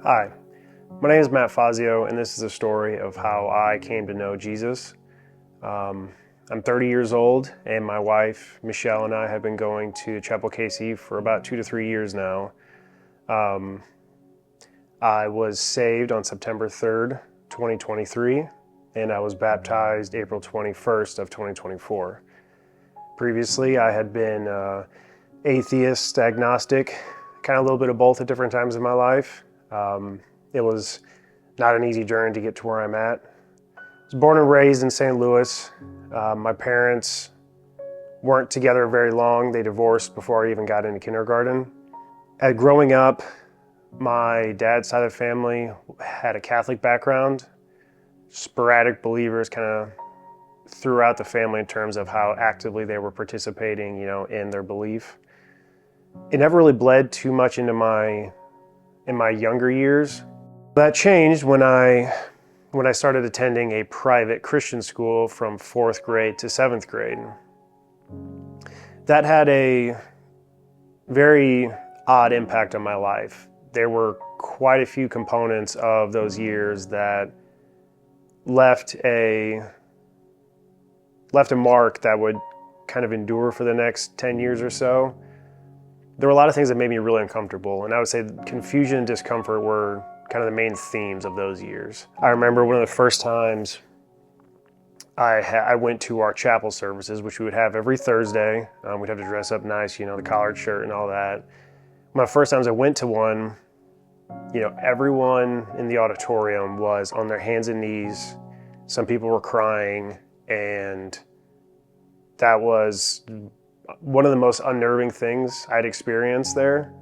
Hi, my name is Matt Fazio, and this is a story of how I came to know Jesus. I'm 30 years old, and my wife, Michelle, and I have been going to Chapel.Church for about 2 to 3 years now. I was saved on September 3rd, 2023, and I was baptized April 21st of 2024. Previously, I had been atheist, agnostic, kind of a little bit of both at different times in my life. It was not an easy journey to get to where I'm at. I was born and raised in St. Louis. My parents weren't together very long. They divorced before I even got into kindergarten. Growing up, my dad's side of the family had a Catholic background. Sporadic believers kind of throughout the family in terms of how actively they were participating, in their belief. It never really bled too much into my younger years. That changed when I started attending a private Christian school from 4th grade to 7th grade. That had a very odd impact on my life. There were quite a few components of those years that left a mark that would kind of endure for the next 10 years or so. There were a lot of things that made me really uncomfortable, and I would say confusion and discomfort were kind of the main themes of those years. I remember one of the first times I went to our chapel services, which we would have every Thursday. We'd have to dress up nice, the collared shirt and all that. One of the first times I went to one, everyone in the auditorium was on their hands and knees. Some people were crying, and that was one of the most unnerving things I'd experienced there.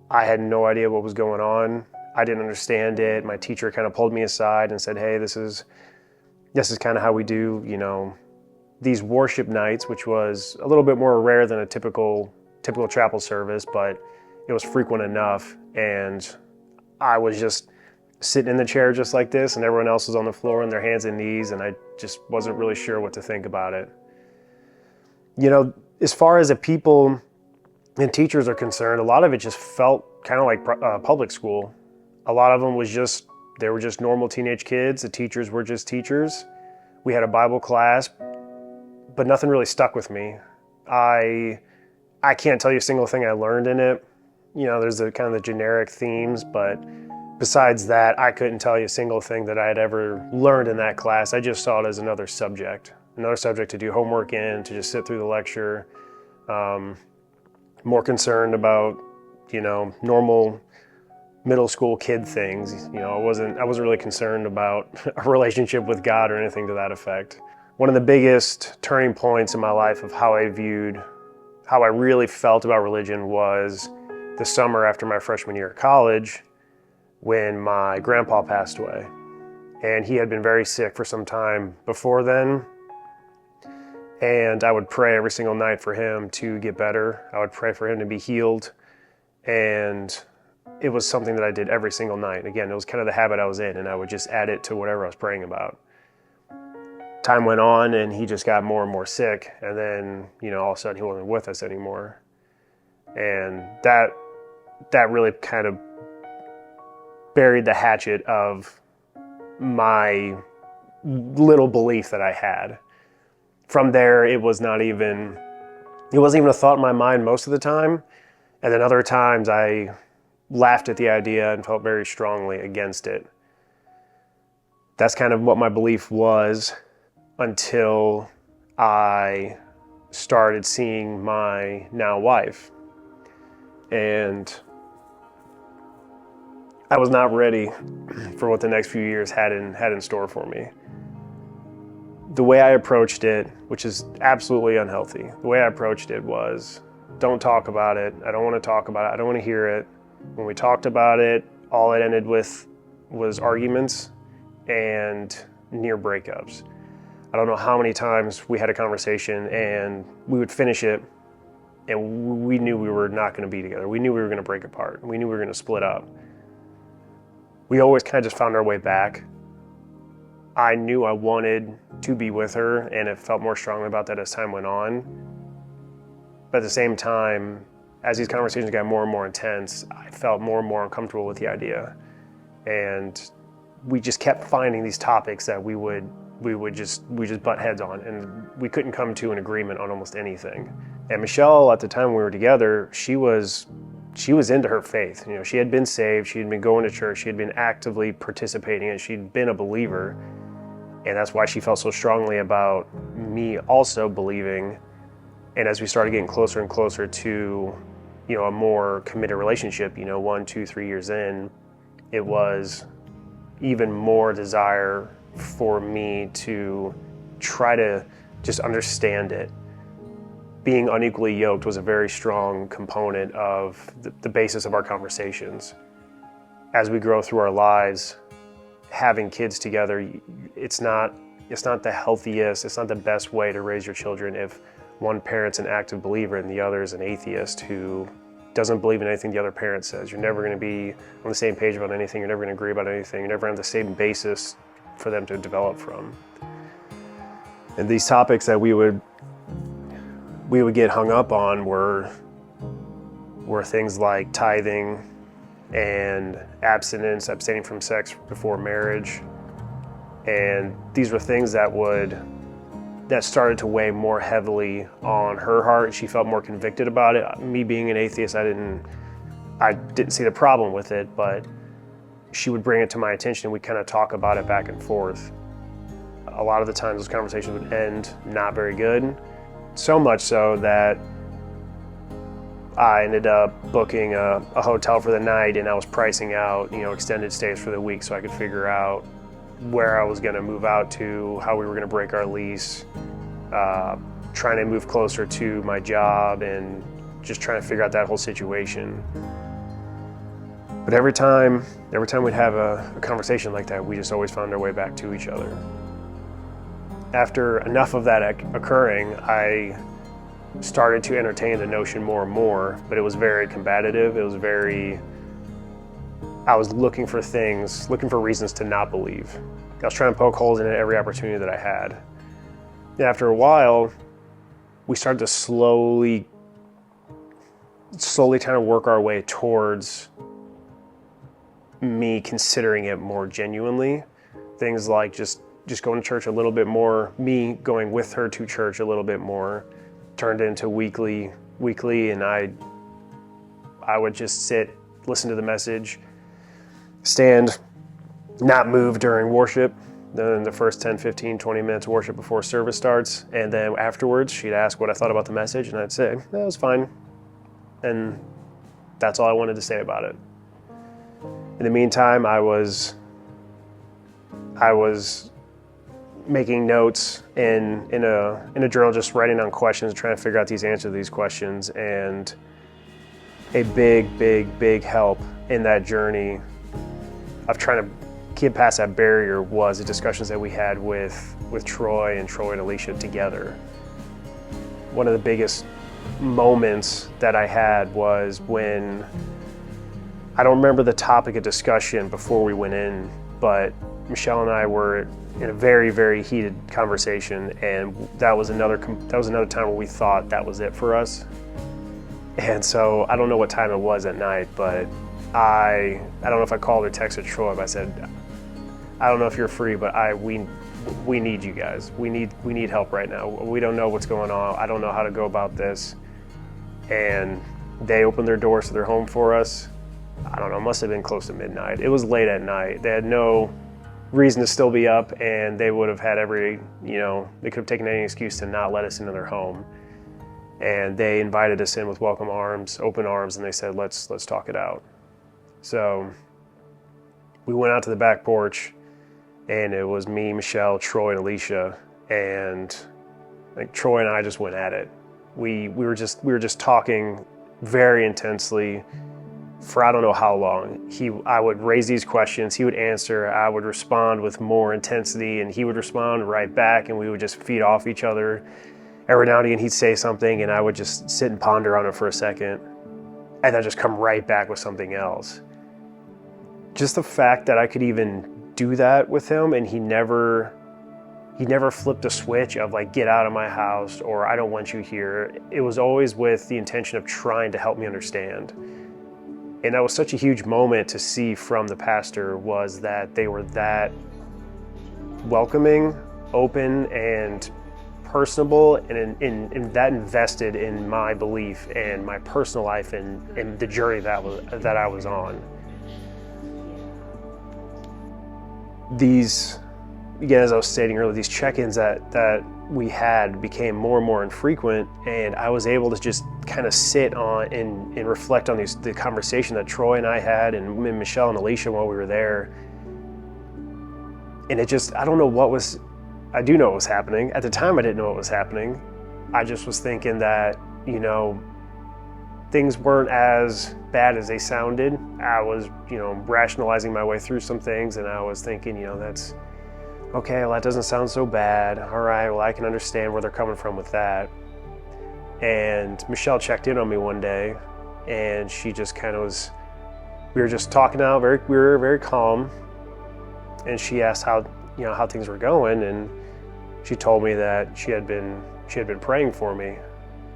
I had no idea what was going on. I didn't understand it. My teacher kind of pulled me aside and said, "Hey, this is kind of how we do, these worship nights," which was a little bit more rare than a typical chapel service, but it was frequent enough. And I was just sitting in the chair just like this, and everyone else was on the floor on their hands and knees, and I just wasn't really sure what to think about it. As far as the people and teachers are concerned, a lot of it just felt kind of like public school. A lot of them they were just normal teenage kids. The teachers were just teachers. We had a Bible class, but nothing really stuck with me. I can't tell you a single thing I learned in it. There's the kind of the generic themes, but besides that, I couldn't tell you a single thing that I had ever learned in that class. I just saw it as another subject to do homework in, to just sit through the lecture. More concerned about, normal middle school kid things. I wasn't really concerned about a relationship with God or anything to that effect. One of the biggest turning points in my life of how I really felt about religion was the summer after my freshman year of college, when my grandpa passed away. And he had been very sick for some time before then. And I would pray every single night for him to get better. I would pray for him to be healed. And it was something that I did every single night. Again, it was kind of the habit I was in, and I would just add it to whatever I was praying about. Time went on, and he just got more and more sick. And then, all of a sudden he wasn't with us anymore. And that really kind of buried the hatchet of my little belief that I had. From there, it wasn't even a thought in my mind most of the time. And then other times I laughed at the idea and felt very strongly against it. That's kind of what my belief was until I started seeing my now wife. And I was not ready for what the next few years had in store for me. The way I approached it, which is absolutely unhealthy, the way I approached it was, don't talk about it. I don't want to talk about it. I don't want to hear it. When we talked about it, all it ended with was arguments and near breakups. I don't know how many times we had a conversation and we would finish it and we knew we were not going to be together. We knew we were going to break apart. We knew we were going to split up. We always kind of just found our way back. I knew I wanted to be with her, and it felt more strongly about that as time went on. But at the same time, as these conversations got more and more intense, I felt more and more uncomfortable with the idea. And we just kept finding these topics that we just butt heads on, and we couldn't come to an agreement on almost anything. And Michelle, at the time we were together, she was into her faith. You know, she had been saved, she had been going to church, she had been actively participating, and she'd been a believer. And that's why she felt so strongly about me also believing. And as we started getting closer and closer to, you know, a more committed relationship, you know, 1, 2, 3 years in, it was even more desire for me to try to just understand it. Being unequally yoked was a very strong component of the basis of our conversations. As we grow through our lives, having kids together, it's not the healthiest, it's not the best way to raise your children if one parent's an active believer and the other is an atheist who doesn't believe in anything the other parent says. You're never going to be on the same page about anything, you're never going to agree about anything, you're never on the same basis for them to develop from. And these topics that we would get hung up on were things like tithing and abstinence, abstaining from sex before marriage. And these were things that started to weigh more heavily on her heart. She felt more convicted about it. Me being an atheist, I didn't see the problem with it, but she would bring it to my attention and we kind of talk about it back and forth. A lot of the times those conversations would end not very good. So much so that I ended up booking a hotel for the night, and I was pricing out, you know, extended stays for the week so I could figure out where I was going to move out to, how we were going to break our lease, trying to move closer to my job, and just trying to figure out that whole situation. But every time we'd have a conversation like that, we just always found our way back to each other. After enough of that occurring, I started to entertain the notion more and more, but it was very combative. I was looking for reasons to not believe. I was trying to poke holes in it every opportunity that I had. And after a while, we started to slowly kind of work our way towards me considering it more genuinely. Things like just going to church a little bit more, me going with her to church a little bit more, turned into weekly, and I would just sit, listen to the message, stand, not move during worship, then the first 10, 15, 20 minutes of worship before service starts, and then afterwards she'd ask what I thought about the message, and I'd say, that was fine. And that's all I wanted to say about it. In the meantime, I was making notes in a journal, just writing down questions, trying to figure out these answers to these questions. And a big help in that journey of trying to get past that barrier was the discussions that we had with Troy and Alicia together. One of the biggest moments that I had was when, I don't remember the topic of discussion before we went in, but Michelle and I were in a very heated conversation, and that was another time where we thought that was it for us. And so I don't know what time it was at night, but I don't know if I called or texted Troy, but I said, I don't know if you're free, but we need you guys. We need help right now. We don't know what's going on. I don't know how to go about this. And they opened their doors to their home for us. I don't know, it must have been close to midnight. It was late at night. They had no reason to still be up, and they would have had they could have taken any excuse to not let us into their home. And they invited us in with open arms, and they said, let's talk it out. So we went out to the back porch, and it was me, Michelle, Troy, and Alicia, and like Troy and I just went at it. We were just talking very intensely for I don't know how long. I would raise these questions, he would answer, I would respond with more intensity, and he would respond right back, and we would just feed off each other. Every now and again he'd say something, and I would just sit and ponder on it for a second, and then just come right back with something else. Just the fact that I could even do that with him, and he never flipped a switch of like, get out of my house, or I don't want you here. It was always with the intention of trying to help me understand. And that was such a huge moment to see from the pastor, was that they were that welcoming, open, and personable, and that invested in my belief and my personal life and the journey that I was on. These, again, as I was stating earlier, these check-ins that we had became more and more infrequent, and I was able to just kind of sit on and reflect on the conversation that Troy and I had, and Michelle and Alicia while we were there. And it just, I don't know what was, I do know what was happening. At the time, I didn't know what was happening. I just was thinking that, things weren't as bad as they sounded. I was, rationalizing my way through some things, and I was thinking, that's, okay, well, that doesn't sound so bad. All right, well, I can understand where they're coming from with that. And Michelle checked in on me one day, and she just kind of was, we were just talking out, we were very calm. And she asked how things were going, and she told me that she had been praying for me.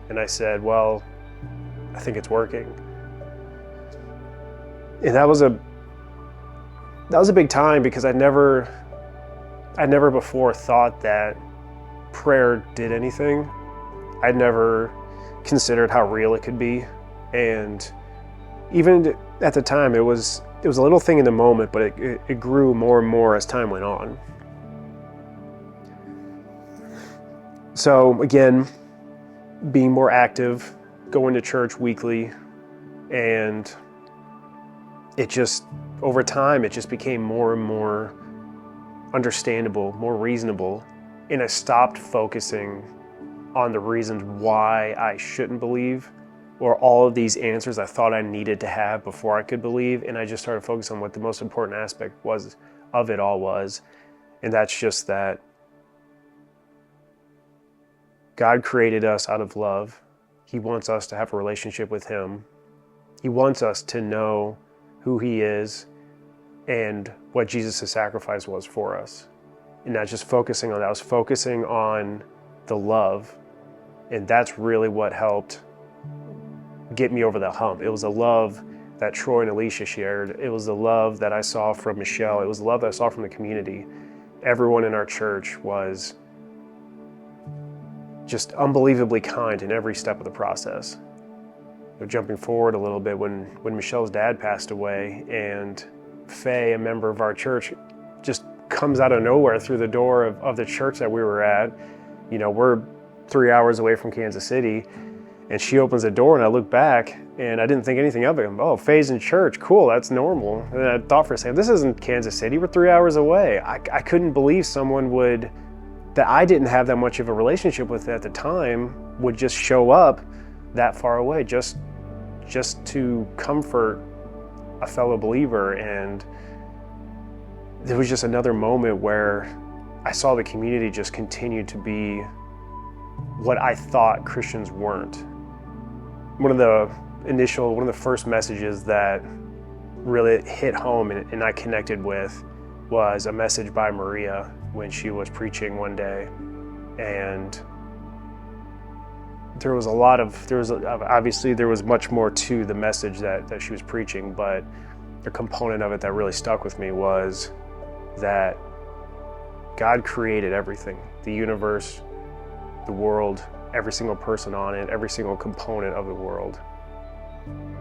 And I said, well, I think it's working. And that was a big time, because I never before thought that prayer did anything. I'd never considered how real it could be. And even at the time, it was a little thing in the moment, but it grew more and more as time went on. So again, being more active, going to church weekly, and it just, over time, it just became more and more understandable, more reasonable, and I stopped focusing on the reasons why I shouldn't believe, or all of these answers I thought I needed to have before I could believe, and I just started focusing on what the most important aspect of it all was, and that's just that God created us out of love. He wants us to have a relationship with Him. He wants us to know who He is and what Jesus' sacrifice was for us. And not just focusing on that, I was focusing on the love. And that's really what helped get me over the hump. It was the love that Troy and Alicia shared. It was the love that I saw from Michelle. It was the love that I saw from the community. Everyone in our church was just unbelievably kind in every step of the process. Jumping forward a little bit, when Michelle's dad passed away, and Faye, a member of our church, just comes out of nowhere through the door of the church that we were at. We're 3 hours away from Kansas City, and she opens the door, and I look back, and I didn't think anything of it. Oh, Faye's in church, cool, that's normal. And I thought for a second, this isn't Kansas City, we're 3 hours away. I couldn't believe someone that I didn't have that much of a relationship with at the time, would just show up that far away just to comfort a fellow believer. And there was just another moment where I saw the community just continue to be what I thought Christians weren't. One of the first messages that really hit home and I connected with was a message by Maria when she was preaching one day. And there was obviously much more to the message that she was preaching, but a component of it that really stuck with me was that God created everything, the universe, the world, every single person on it, every single component of the world.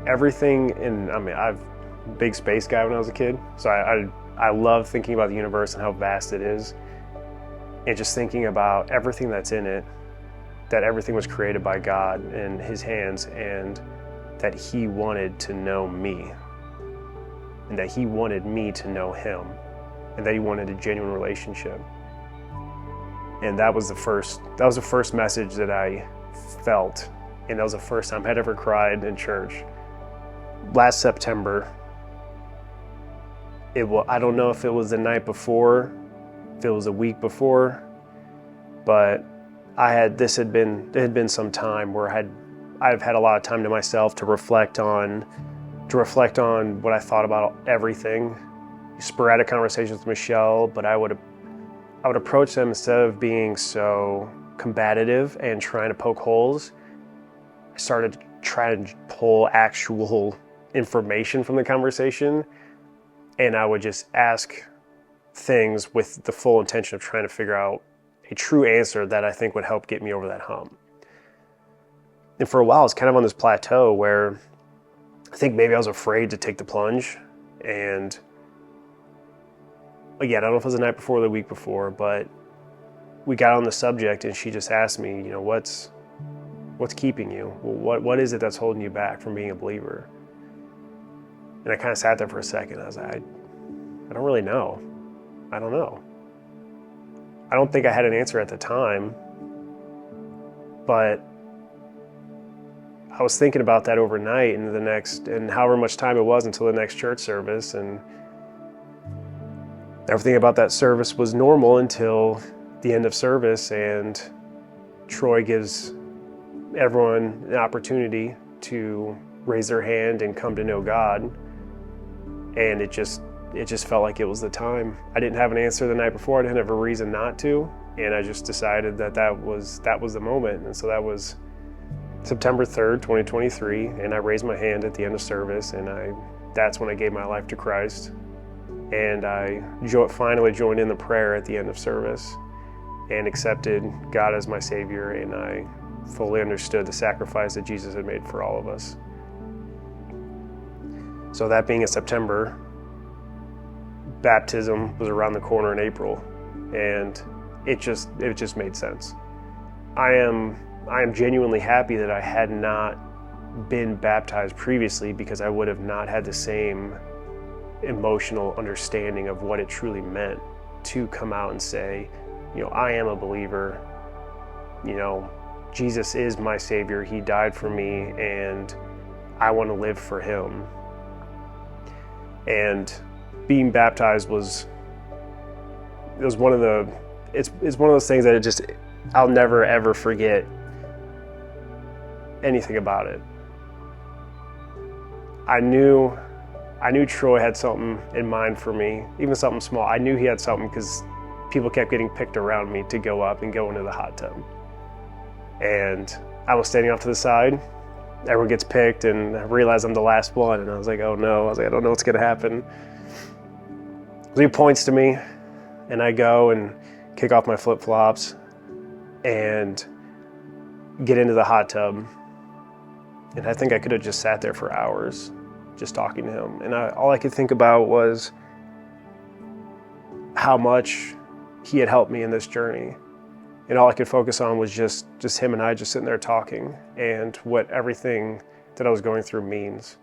Everything I'm a big space guy when I was a kid, so I love thinking about the universe and how vast it is, and just thinking about everything that's in it, that everything was created by God in His hands, and that He wanted to know me, and that He wanted me to know Him, and that He wanted a genuine relationship. And that was the first message that I felt, and that was the first time I'd ever cried in church. Last September, I don't know if it was the night before, if it was a week before, but it had been some time where I've had a lot of time to myself to reflect on what I thought about everything. Sporadic conversations with Michelle, but I would approach them, instead of being so combative and trying to poke holes, I started trying to pull actual information from the conversation, and I would just ask things with the full intention of trying to figure out a true answer that I think would help get me over that hump. And for a while, it's kind of on this plateau where I think maybe I was afraid to take the plunge. And again, I don't know if it was the night before or the week before, but we got on the subject and she just asked me, what's keeping you? What is it that's holding you back from being a believer? And I kind of sat there for a second. I was like, I don't really know. I don't know. I don't think I had an answer at the time, but I was thinking about that overnight and however much time it was until the next church service, and everything about that service was normal until the end of service, and Troy gives everyone an opportunity to raise their hand and come to know God, and it just felt like it was the time. I didn't have an answer the night before. I didn't have a reason not to, and I just decided that was the moment. And so that was September 3rd, 2023, and I raised my hand at the end of service, and that's when I gave my life to Christ. And I finally joined in the prayer at the end of service and accepted God as my Savior, and I fully understood the sacrifice that Jesus had made for all of us. So that being in September, baptism was around the corner in April, and it just made sense. I am genuinely happy that I had not been baptized previously, because I would have not had the same emotional understanding of what it truly meant to come out and say, I am a believer. Jesus is my Savior. He died for me, and I want to live for Him. And being baptized was one of it's one of those things that I'll never ever forget anything about it. I knew Troy had something in mind for me, even something small. I knew he had something because people kept getting picked around me to go up and go into the hot tub. And I was standing off to the side. Everyone gets picked, and I realized I'm the last one, and I was like, oh no. I don't know what's gonna happen. So he points to me, and I go and kick off my flip-flops and get into the hot tub. And I think I could have just sat there for hours just talking to him. And all I could think about was how much he had helped me in this journey. And all I could focus on was just him and I just sitting there talking, and what everything that I was going through means.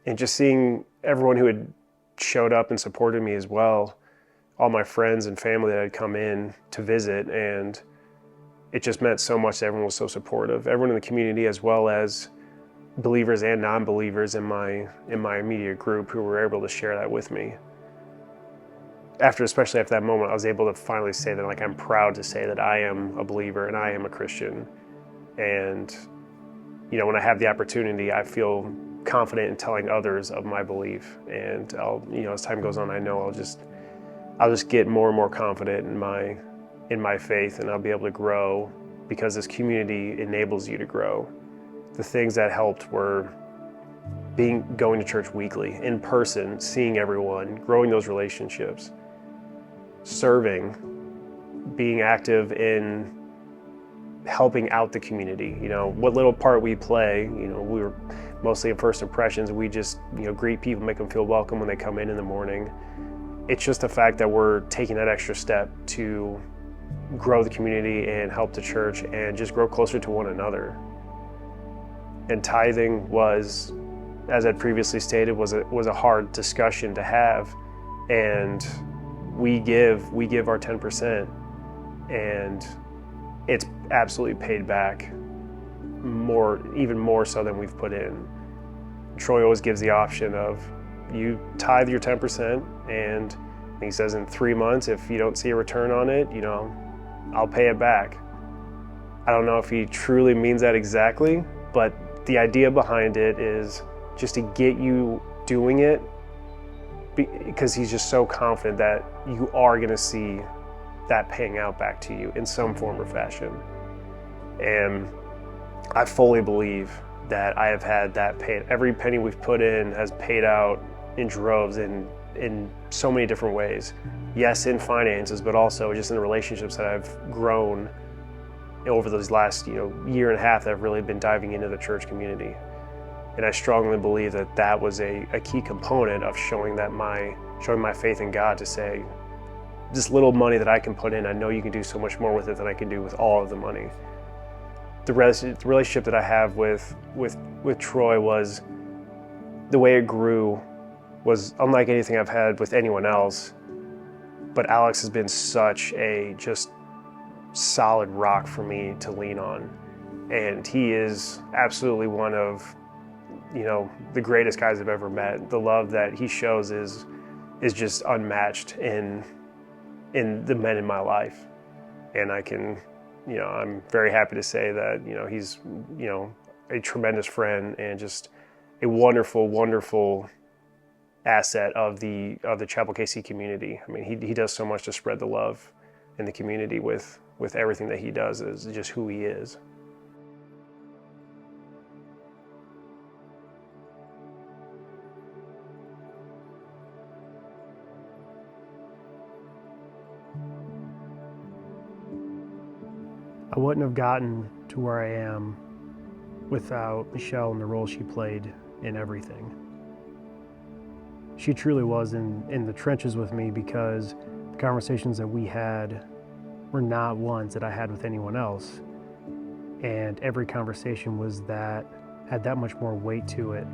And just seeing everyone who had showed up and supported me as well, all my friends and family that had come in to visit, and it just meant so much that everyone was so supportive. Everyone in the community, as well as believers and non-believers in my immediate group, who were able to share that with me. Especially after that moment, I was able to finally say that, I'm proud to say that I am a believer and I am a Christian. And, when I have the opportunity, I feel confident in telling others of my belief. And as time goes on, I know I'll just get more and more confident in my faith, and I'll be able to grow, because this community enables you to grow. The things that helped were going to church weekly, in person, seeing everyone, growing those relationships, serving, being active in helping out the community. What little part we play, we were mostly in first impressions. We just, greet people, make them feel welcome when they come in the morning. It's just the fact that we're taking that extra step to grow the community and help the church and just grow closer to one another. And tithing was, as I previously stated, was a hard discussion to have. And we give our 10%, and it's absolutely paid back even more so than we've put in. Troy always gives the option of, you tithe your 10%, and he says in 3 months, if you don't see a return on it, I'll pay it back. I don't know if he truly means that exactly, but the idea behind it is just to get you doing it, because he's just so confident that you are going to see that paying out back to you in some form or fashion. And I fully believe that I have had that paid. Every penny we've put in has paid out in droves in so many different ways. Yes, in finances, but also just in the relationships that I've grown over those last year and a half that I've really been diving into the church community. And I strongly believe that that was a key component of showing my faith in God, to say, this little money that I can put in, I know you can do so much more with it than I can do with all of the money. The relationship that I have with Troy, was the way it grew was unlike anything I've had with anyone else. But Alex has been such a just solid rock for me to lean on. And he is absolutely one of, the greatest guys I've ever met. The love that he shows is just unmatched in the men in my life. And I can, I'm very happy to say that, he's, a tremendous friend and just a wonderful, wonderful asset of the Chapel KC community. I mean, he does so much to spread the love in the community with everything that he does, is just who he is. I wouldn't have gotten to where I am without Michelle and the role she played in everything. She truly was in the trenches with me, because the conversations that we had were not ones that I had with anyone else. And every conversation had that much more weight to it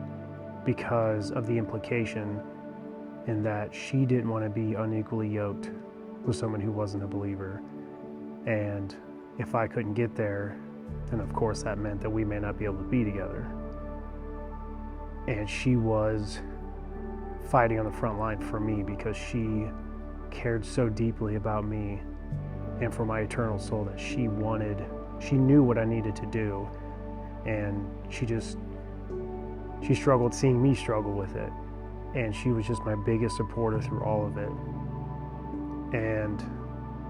because of the implication in that she didn't want to be unequally yoked with someone who wasn't a believer. And if I couldn't get there, then of course that meant that we may not be able to be together. And she was fighting on the front line for me, because she cared so deeply about me and for my eternal soul, that she knew what I needed to do. And she struggled seeing me struggle with it. And she was just my biggest supporter through all of it. And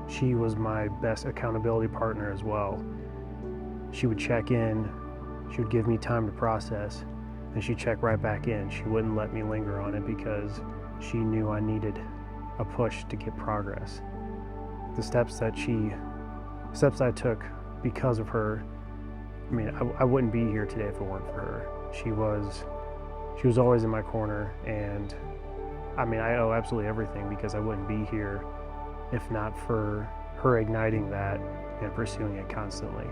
she was my best accountability partner as well. She would check in, she would give me time to process, and she'd check right back in. She wouldn't let me linger on it, because she knew I needed a push to get progress. The steps I took because of her, I mean, I wouldn't be here today if it weren't for her. She was always in my corner, and I mean, I owe absolutely everything, because I wouldn't be here if not for her igniting that and pursuing it constantly.